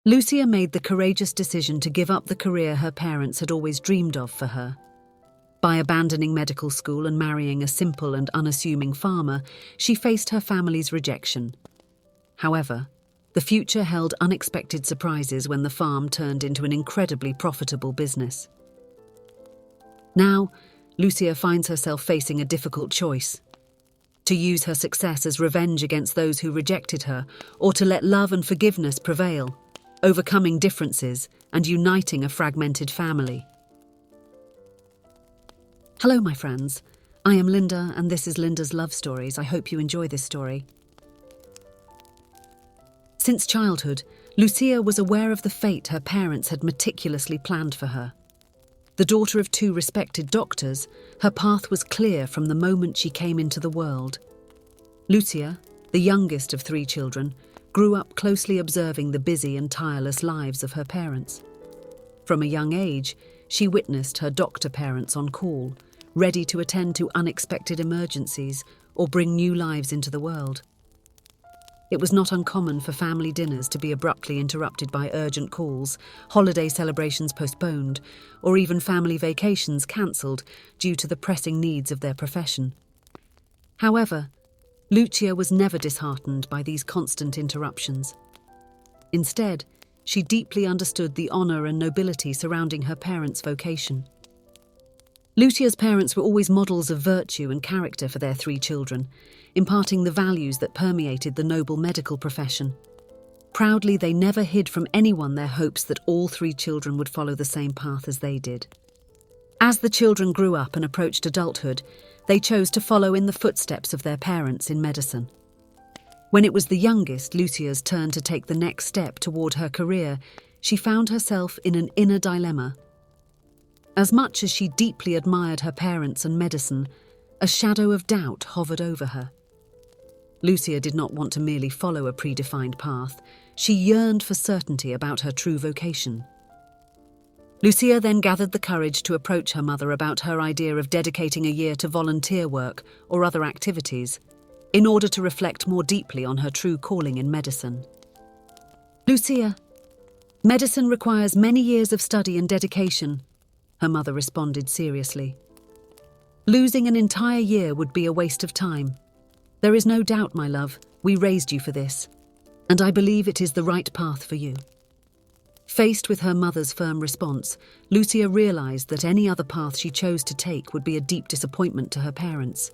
Lucia made the courageous decision to give up the career her parents had always dreamed of for her. By abandoning medical school and marrying a simple and unassuming farmer, she faced her family's rejection. However, the future held unexpected surprises when the farm turned into an incredibly profitable business. Now, Lucia finds herself facing a difficult choice: to use her success as revenge against those who rejected her, or to let love and forgiveness prevail, overcoming differences and uniting a fragmented family. Hello, my friends. I am Linda, and this is Linda's Love Stories. I hope you enjoy this story. Since childhood, Lucia was aware of the fate her parents had meticulously planned for her. The daughter of two respected doctors, her path was clear from the moment she came into the world. Lucia, the youngest of three children, grew up closely observing the busy and tireless lives of her parents. From a young age, she witnessed her doctor parents on call, ready to attend to unexpected emergencies or bring new lives into the world. It was not uncommon for family dinners to be abruptly interrupted by urgent calls, holiday celebrations postponed, or even family vacations cancelled due to the pressing needs of their profession. However, Lucia was never disheartened by these constant interruptions. Instead, she deeply understood the honour and nobility surrounding her parents' vocation. Lucia's parents were always models of virtue and character for their three children, imparting the values that permeated the noble medical profession. Proudly, they never hid from anyone their hopes that all three children would follow the same path as they did. As the children grew up and approached adulthood, they chose to follow in the footsteps of their parents in medicine. When it was the youngest, Lucia's turn to take the next step toward her career, she found herself in an inner dilemma. As much as she deeply admired her parents and medicine, a shadow of doubt hovered over her. Lucia did not want to merely follow a predefined path. She yearned for certainty about her true vocation. Lucia then gathered the courage to approach her mother about her idea of dedicating a year to volunteer work or other activities, in order to reflect more deeply on her true calling in medicine. "Lucia, medicine requires many years of study and dedication," her mother responded seriously. "Losing an entire year would be a waste of time. There is no doubt, my love, we raised you for this, and I believe it is the right path for you." Faced with her mother's firm response, Lucia realized that any other path she chose to take would be a deep disappointment to her parents.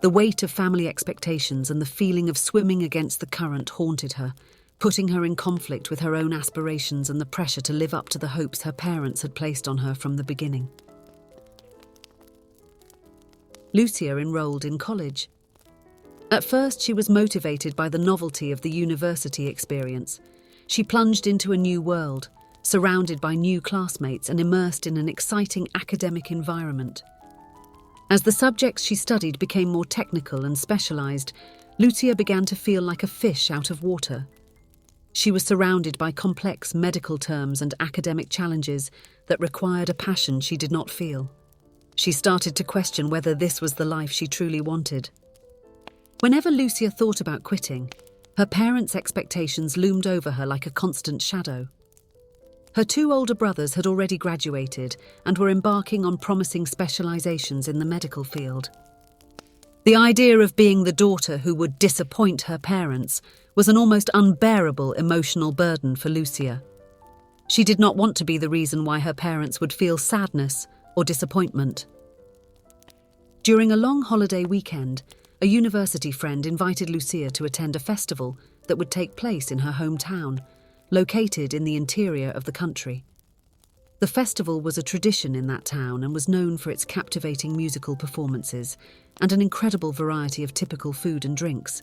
The weight of family expectations and the feeling of swimming against the current haunted her, putting her in conflict with her own aspirations and the pressure to live up to the hopes her parents had placed on her from the beginning. Lucia enrolled in college. At first, she was motivated by the novelty of the university experience. She plunged into a new world, surrounded by new classmates and immersed in an exciting academic environment. As the subjects she studied became more technical and specialized, Lucia began to feel like a fish out of water. She was surrounded by complex medical terms and academic challenges that required a passion she did not feel. She started to question whether this was the life she truly wanted. Whenever Lucia thought about quitting, her parents' expectations loomed over her like a constant shadow. Her two older brothers had already graduated and were embarking on promising specializations in the medical field. The idea of being the daughter who would disappoint her parents was an almost unbearable emotional burden for Lucia. She did not want to be the reason why her parents would feel sadness or disappointment. During a long holiday weekend, a university friend invited Lucia to attend a festival that would take place in her hometown, located in the interior of the country. The festival was a tradition in that town and was known for its captivating musical performances and an incredible variety of typical food and drinks.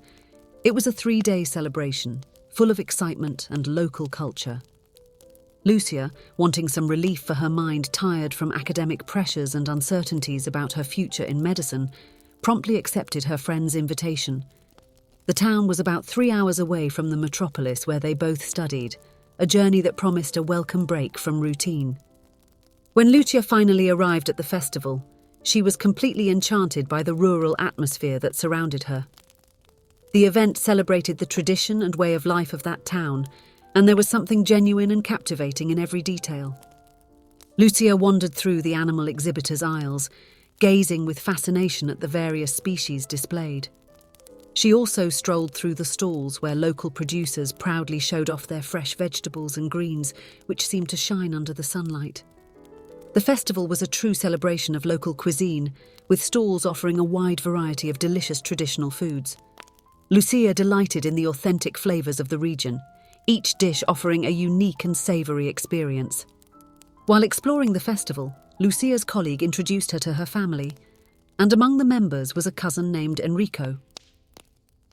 It was a 3-day celebration, full of excitement and local culture. Lucia, wanting some relief for her mind tired from academic pressures and uncertainties about her future in medicine, promptly accepted her friend's invitation. The town was about 3 hours away from the metropolis where they both studied, a journey that promised a welcome break from routine. When Lucia finally arrived at the festival, she was completely enchanted by the rural atmosphere that surrounded her. The event celebrated the tradition and way of life of that town, and there was something genuine and captivating in every detail. Lucia wandered through the animal exhibitors' aisles, gazing with fascination at the various species displayed. She also strolled through the stalls where local producers proudly showed off their fresh vegetables and greens, which seemed to shine under the sunlight. The festival was a true celebration of local cuisine, with stalls offering a wide variety of delicious traditional foods. Lucia delighted in the authentic flavors of the region, each dish offering a unique and savory experience. While exploring the festival, Lucia's colleague introduced her to her family, and among the members was a cousin named Enrico.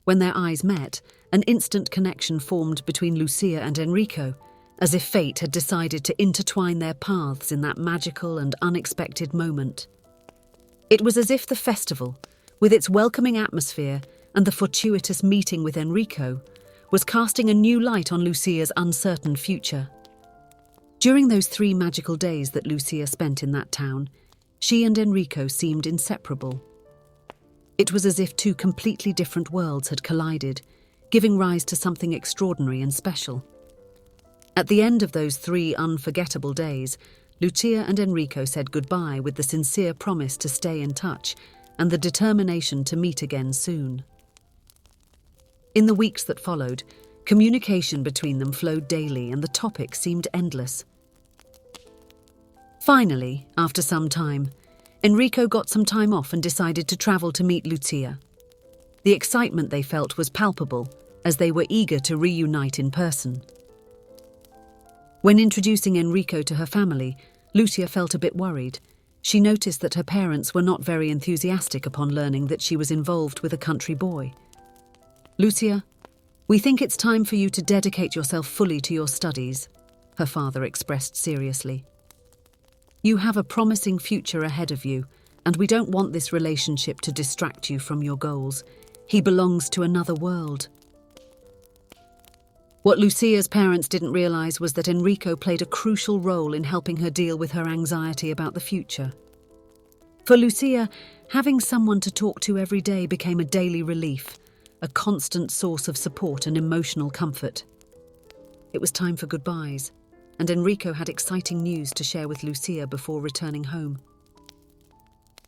When their eyes met, an instant connection formed between Lucia and Enrico, as if fate had decided to intertwine their paths in that magical and unexpected moment. It was as if the festival, with its welcoming atmosphere and the fortuitous meeting with Enrico, was casting a new light on Lucia's uncertain future. During those 3 magical days that Lucia spent in that town, she and Enrico seemed inseparable. It was as if 2 completely different worlds had collided, giving rise to something extraordinary and special. At the end of those 3 unforgettable days, Lucia and Enrico said goodbye with the sincere promise to stay in touch and the determination to meet again soon. In the weeks that followed, communication between them flowed daily and the topic seemed endless. Finally, after some time, Enrico got some time off and decided to travel to meet Lucia. The excitement they felt was palpable, as they were eager to reunite in person. When introducing Enrico to her family, Lucia felt a bit worried. She noticed that her parents were not very enthusiastic upon learning that she was involved with a country boy. "Lucia, we think it's time for you to dedicate yourself fully to your studies," her father expressed seriously. "You have a promising future ahead of you, and we don't want this relationship to distract you from your goals. He belongs to another world." What Lucia's parents didn't realize was that Enrico played a crucial role in helping her deal with her anxiety about the future. For Lucia, having someone to talk to every day became a daily relief, a constant source of support and emotional comfort. It was time for goodbyes, and Enrico had exciting news to share with Lucia before returning home.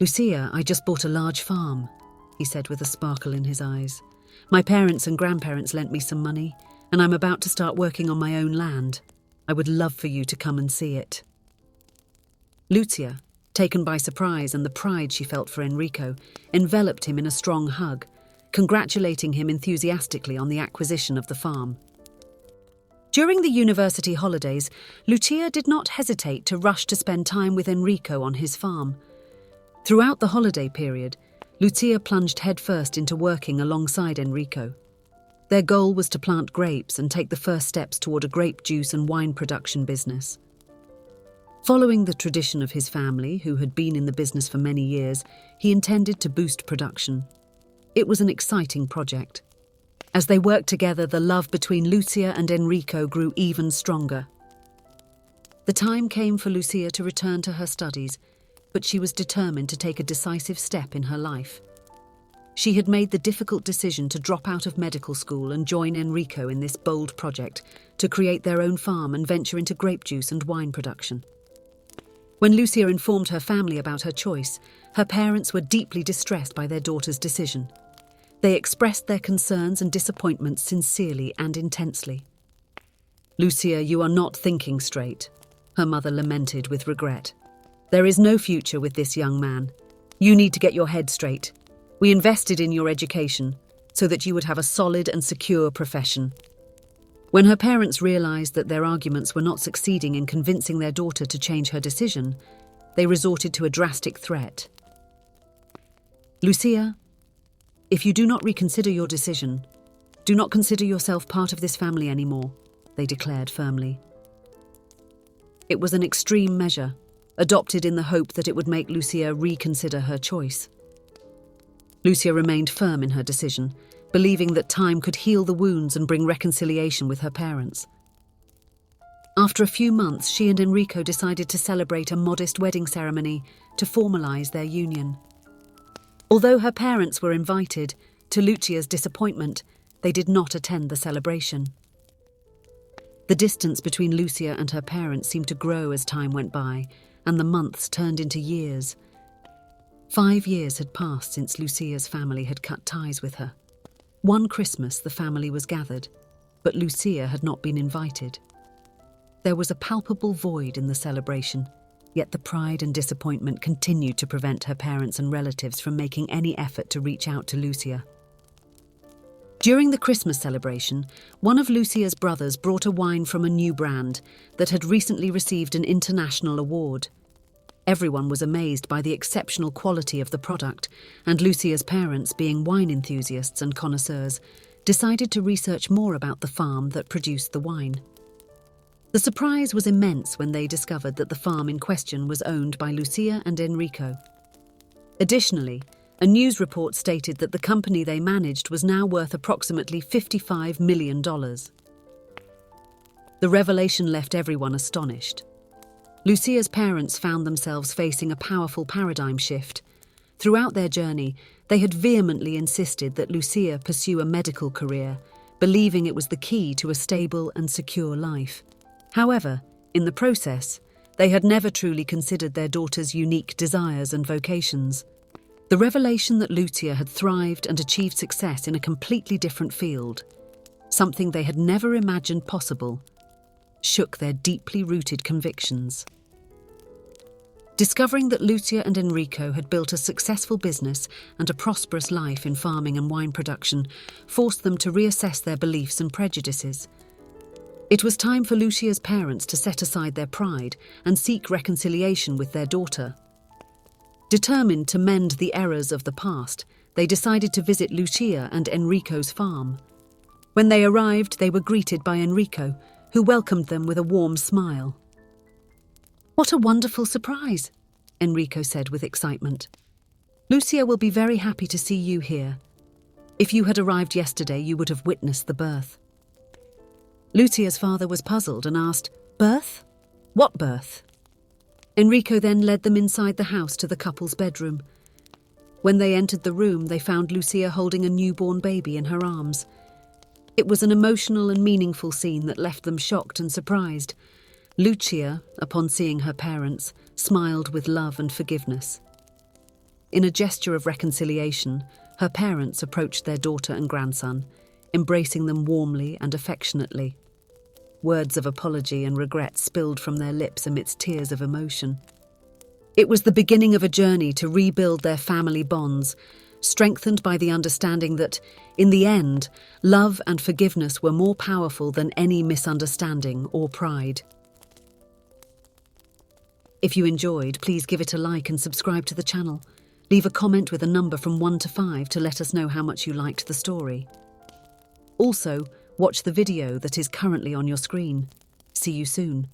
"Lucia, I just bought a large farm," he said with a sparkle in his eyes. "My parents and grandparents lent me some money, and I'm about to start working on my own land. I would love for you to come and see it." Lucia, taken by surprise and the pride she felt for Enrico, enveloped him in a strong hug, congratulating him enthusiastically on the acquisition of the farm. During the university holidays, Lucia did not hesitate to rush to spend time with Enrico on his farm. Throughout the holiday period, Lucia plunged headfirst into working alongside Enrico. Their goal was to plant grapes and take the first steps toward a grape juice and wine production business. Following the tradition of his family, who had been in the business for many years, he intended to boost production. It was an exciting project. As they worked together, the love between Lucia and Enrico grew even stronger. The time came for Lucia to return to her studies, but she was determined to take a decisive step in her life. She had made the difficult decision to drop out of medical school and join Enrico in this bold project to create their own farm and venture into grape juice and wine production. When Lucia informed her family about her choice, her parents were deeply distressed by their daughter's decision. They expressed their concerns and disappointments sincerely and intensely. "Lucia, you are not thinking straight," her mother lamented with regret. "There is no future with this young man. You need to get your head straight. We invested in your education so that you would have a solid and secure profession." When her parents realized that their arguments were not succeeding in convincing their daughter to change her decision, they resorted to a drastic threat. "Lucia, if you do not reconsider your decision, do not consider yourself part of this family anymore," they declared firmly. It was an extreme measure, adopted in the hope that it would make Lucia reconsider her choice. Lucia remained firm in her decision, believing that time could heal the wounds and bring reconciliation with her parents. After a few months, she and Enrico decided to celebrate a modest wedding ceremony to formalize their union. Although her parents were invited, to Lucia's disappointment, they did not attend the celebration. The distance between Lucia and her parents seemed to grow as time went by, and the months turned into years. 5 years had passed since Lucia's family had cut ties with her. One Christmas, the family was gathered, but Lucia had not been invited. There was a palpable void in the celebration, yet the pride and disappointment continued to prevent her parents and relatives from making any effort to reach out to Lucia. During the Christmas celebration, one of Lucia's brothers brought a wine from a new brand that had recently received an international award. Everyone was amazed by the exceptional quality of the product, and Lucia's parents, being wine enthusiasts and connoisseurs, decided to research more about the farm that produced the wine. The surprise was immense when they discovered that the farm in question was owned by Lucia and Enrico. Additionally, a news report stated that the company they managed was now worth approximately $55 million. The revelation left everyone astonished. Lucia's parents found themselves facing a powerful paradigm shift. Throughout their journey, they had vehemently insisted that Lucia pursue a medical career, believing it was the key to a stable and secure life. However, in the process, they had never truly considered their daughter's unique desires and vocations. The revelation that Lucia had thrived and achieved success in a completely different field, something they had never imagined possible, shook their deeply rooted convictions. Discovering that Lucia and Enrico had built a successful business and a prosperous life in farming and wine production forced them to reassess their beliefs and prejudices. It was time for Lucia's parents to set aside their pride and seek reconciliation with their daughter. Determined to mend the errors of the past, they decided to visit Lucia and Enrico's farm. When they arrived, they were greeted by Enrico, who welcomed them with a warm smile. "What a wonderful surprise," Enrico said with excitement. "Lucia will be very happy to see you here. If you had arrived yesterday, you would have witnessed the birth." Lucia's father was puzzled and asked, "Birth? What birth?" Enrico then led them inside the house to the couple's bedroom. When they entered the room, they found Lucia holding a newborn baby in her arms. It was an emotional and meaningful scene that left them shocked and surprised. Lucia, upon seeing her parents, smiled with love and forgiveness. In a gesture of reconciliation, her parents approached their daughter and grandson, embracing them warmly and affectionately. Words of apology and regret spilled from their lips amidst tears of emotion. It was the beginning of a journey to rebuild their family bonds, strengthened by the understanding that, in the end, love and forgiveness were more powerful than any misunderstanding or pride. If you enjoyed, please give it a like and subscribe to the channel. Leave a comment with a number from 1 to 5 to let us know how much you liked the story. Also, watch the video that is currently on your screen. See you soon.